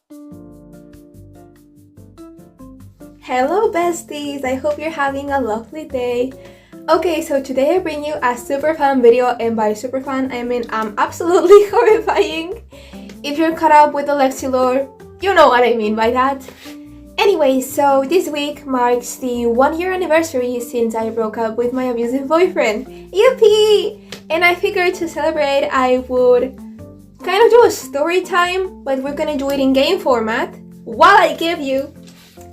Hello besties, I hope you're having a lovely day. Okay, so today I bring you a super fun video, and by super fun I mean absolutely horrifying. If you're caught up with the Lexi lore, you know what I mean by that. Anyway, so this week marks the 1-year anniversary since I broke up with my abusive boyfriend. Yippee! And I figured to celebrate I would kind of do a story time, but we're gonna do it in game format while I give you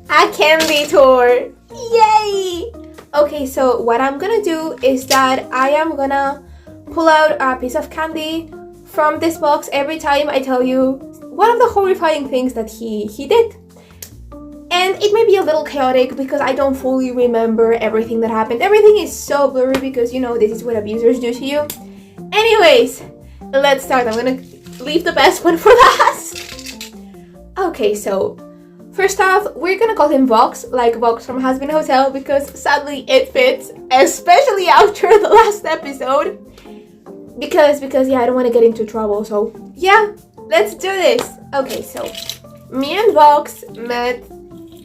a Kandi tour. Yay! Okay, so what I'm gonna do is that I am gonna pull out a piece of candy from this box every time I tell you one of the horrifying things that he did. And it may be a little chaotic because I don't fully remember everything that happened. Everything is so blurry because, you know, this is what abusers do to you. Anyways, let's start. I'm gonna leave the best one for last. Okay, so first off, we're gonna call him Vox, like Vox from Has Been Hotel, because sadly it fits, especially after the last episode. Because yeah, I don't want to get into trouble, so yeah, let's do this. Okay, so me and Vox met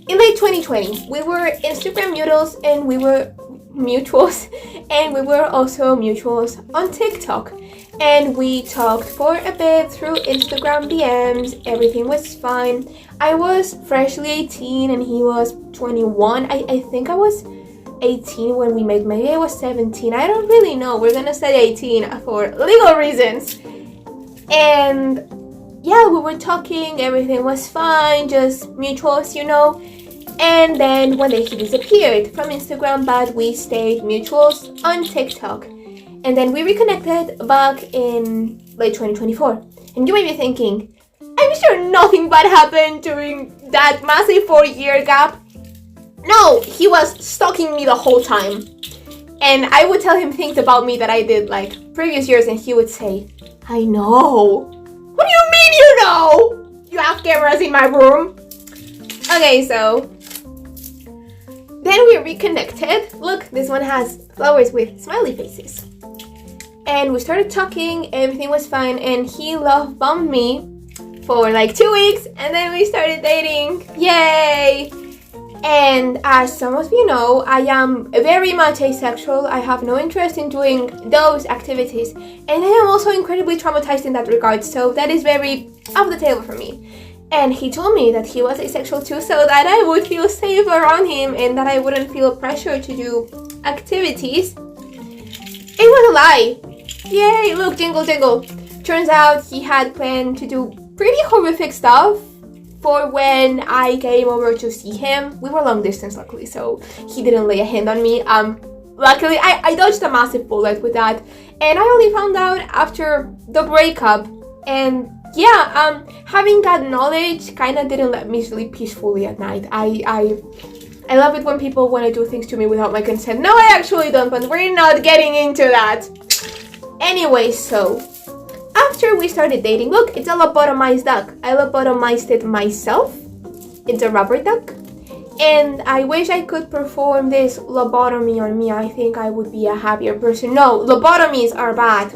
in late 2020. We were Instagram mutuals, and we were also mutuals on TikTok. And we talked for a bit through Instagram DMs. Everything was fine. I was freshly 18 and he was 21. I think I was 18 when we met. Maybe I was 17. I don't really know. We're gonna say 18 for legal reasons. And yeah, we were talking. Everything was fine. Just mutuals, you know. And then one day he disappeared from Instagram, but we stayed mutuals on TikTok. And then we reconnected back in late 2024. And you may be thinking, I'm sure nothing bad happened during that massive 4-year gap. No, he was stalking me the whole time. And I would tell him things about me that I did like previous years, and he would say, I know. What do you mean you know? You have cameras in my room. Okay, so then we reconnected. Look, this one has flowers with smiley faces. And we started talking, everything was fine, and he love bombed me for like 2 weeks, and then we started dating. Yay! And as some of you know, I am very much asexual. I have no interest in doing those activities, and I am also incredibly traumatized in that regard, so that is very off the table for me. And he told me that he was asexual too, so that I would feel safe around him and that I wouldn't feel pressure to do activities. It was a lie. Yay, look, jingle jingle. Turns out he had planned to do pretty horrific stuff for when I came over to see him. We were long distance, luckily, so he didn't lay a hand on me. Luckily, I dodged a massive bullet with that, and I only found out after the breakup. And yeah, having that knowledge kind of didn't let me sleep peacefully at night. I love it when people want to do things to me without my consent. No, I actually don't, but we're not getting into that. Anyway, so after we started dating, look, it's a lobotomized duck. I lobotomized it myself. It's a rubber duck. And I wish I could perform this lobotomy on me. I think I would be a happier person. No, lobotomies are bad.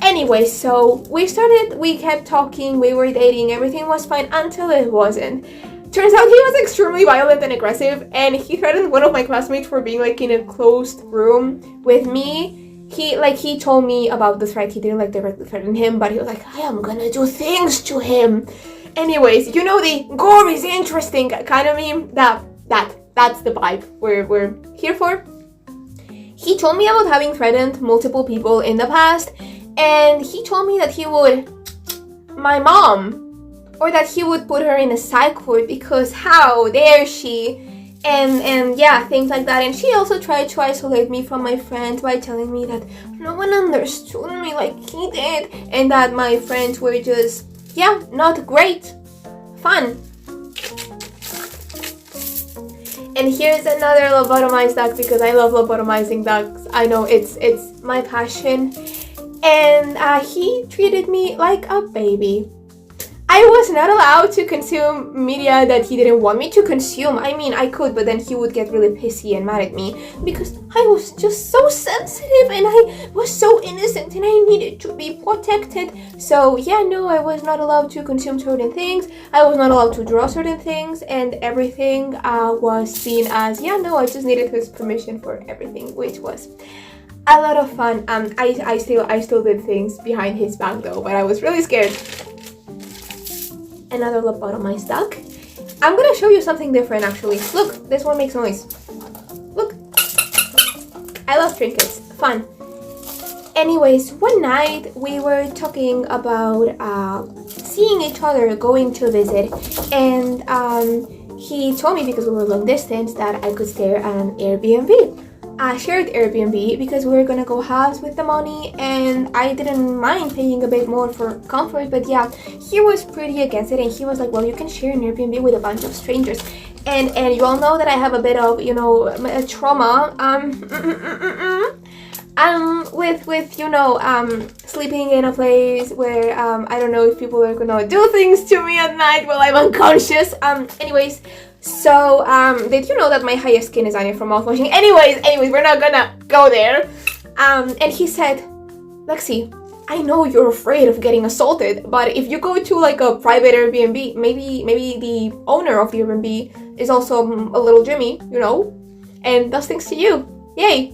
Anyway, so we kept talking, we were dating, everything was fine until it wasn't. Turns out he was extremely violent and aggressive, and he threatened one of my classmates for being like in a closed room with me. He told me about the threat. He didn't like directly threaten him, but he was like, I am gonna do things to him. Anyways, you know the gore is interesting kind of meme? That's the vibe we're here for. He told me about having threatened multiple people in the past, and he told me that he would my mom, or that he would put her in a psych ward because how dare she, and yeah, things like that. And she also tried to isolate me from my friends by telling me that no one understood me like he did, and that my friends were just, yeah, not great fun. And here's another lobotomized duck, because I love lobotomizing ducks. I know it's my passion. And he treated me like a baby. I I was not allowed to consume media that he didn't want me to consume. I mean, I could, but then he would get really pissy and mad at me because I was just so sensitive and I was so innocent and I needed to be protected. So yeah, no, I was not allowed to consume certain things. I was not allowed to draw certain things, and everything was seen as, yeah, no, I just needed his permission for everything, which was a lot of fun. I still did things behind his back though, but I was really scared. Another lobotomized duck. I'm gonna show you something different actually. Look, this one makes noise. Look. I love trinkets. Fun. Anyways, one night we were talking about seeing each other, going to visit, and he told me, because we were long distance, that I could stay at an Airbnb. I shared Airbnb because we were gonna go halves with the money, and I didn't mind paying a bit more for comfort, but yeah, he was pretty against it, and he was like, well, you can share an Airbnb with a bunch of strangers. And you all know that I have a bit of, you know, trauma with you know, sleeping in a place where I don't know if people are gonna do things to me at night while I'm unconscious. Anyways, so did you know that my highest skin is on from mouthwashing? Anyways, we're not gonna go there. And he said, Lexi, I know you're afraid of getting assaulted, but if you go to like a private Airbnb, maybe the owner of the Airbnb is also a little Jimmy, you know, and does things to you. Yay.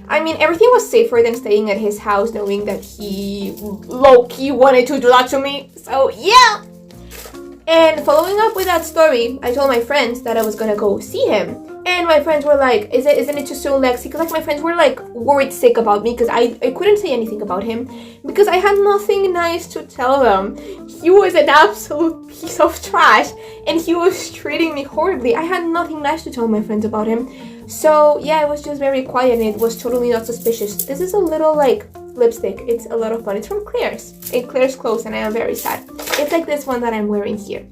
I mean, everything was safer than staying at his house knowing that he low-key wanted to do that to me. So yeah. And following up with that story, I told my friends that I was gonna go see him. And my friends were like, isn't it too soon, Lexi? Because like my friends were like worried sick about me because I couldn't say anything about him because I had nothing nice to tell them. He was an absolute piece of trash and he was treating me horribly. I had nothing nice to tell my friends about him. So yeah, it was just very quiet and it was totally not suspicious. This is a little like lipstick. It's a lot of fun. It's from Claire's. And Claire's clothes, and I am very sad. It's like this one that I'm wearing here.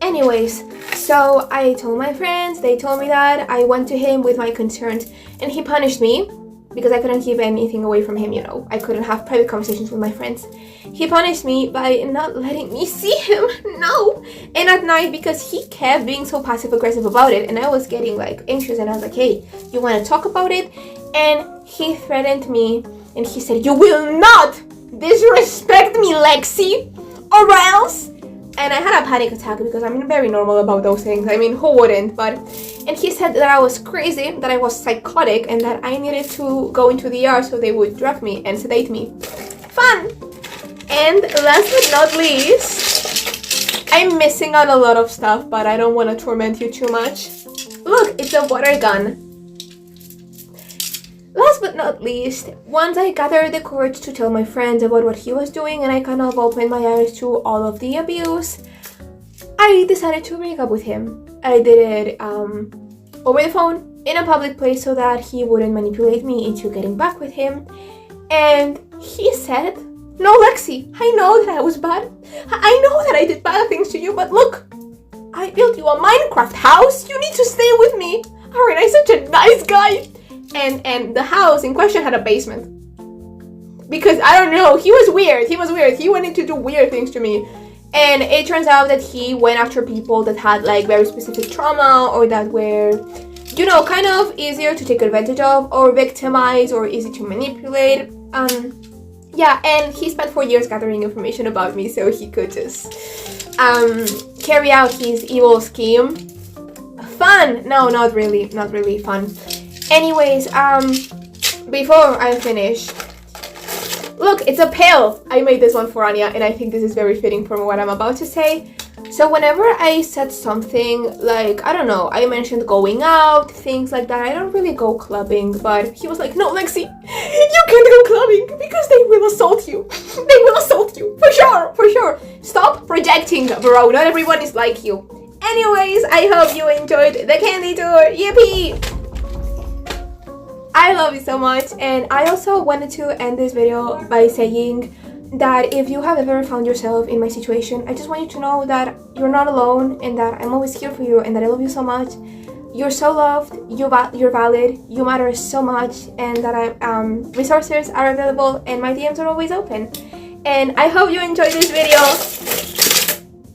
Anyways, so I told my friends, they told me that. I went to him with my concerns and he punished me because I couldn't keep anything away from him, you know. I couldn't have private conversations with my friends. He punished me by not letting me see him, no. And at night, because he kept being so passive-aggressive about it, and I was getting like anxious, and I was like, hey, you want to talk about it? And he threatened me, and he said, you will not disrespect me, Lexi, or else. And I had a panic attack because I'm very normal about those things. I mean, who wouldn't? And he said that I was crazy, that I was psychotic, and that I needed to go into the ER so they would drug me and sedate me. Fun! And last but not least, I'm missing out a lot of stuff, but I don't want to torment you too much. Look, it's a water gun. Last but not least, once I gathered the courage to tell my friends about what he was doing and I kind of opened my eyes to all of the abuse, I decided to break up with him. I did it over the phone in a public place so that he wouldn't manipulate me into getting back with him. And he said, no, Lexi, I know that I was bad. I know that I did bad things to you, but look, I built you a Minecraft house. You need to stay with me. Aren't I such a nice guy? And the house in question had a basement. Because, I don't know, he was weird. He wanted to do weird things to me. And it turns out that he went after people that had like very specific trauma or that were, you know, kind of easier to take advantage of or victimize or easy to manipulate. Yeah, and he spent 4 years gathering information about me so he could just carry out his evil scheme. Fun! No, not really fun. Anyways, before I finish, look, it's a pail! I made this one for Anya, and I think this is very fitting for what I'm about to say. So whenever I said something like, I don't know, I mentioned going out, things like that, I don't really go clubbing, but he was like, no, Lexi, you can't go clubbing because they will assault you. They will assault you, for sure. Stop projecting, bro, not everyone is like you. Anyways, I hope you enjoyed the Kandi tour, yippee! I love you so much, and I also wanted to end this video by saying that if you have ever found yourself in my situation, I just want you to know that you're not alone and that I'm always here for you and that I love you so much. You're so loved, you're valid, you matter so much, and that resources are available and my DMs are always open. And I hope you enjoyed this video.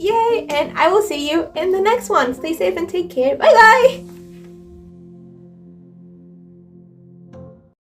Yay! And I will see you in the next one. Stay safe and take care. Bye bye!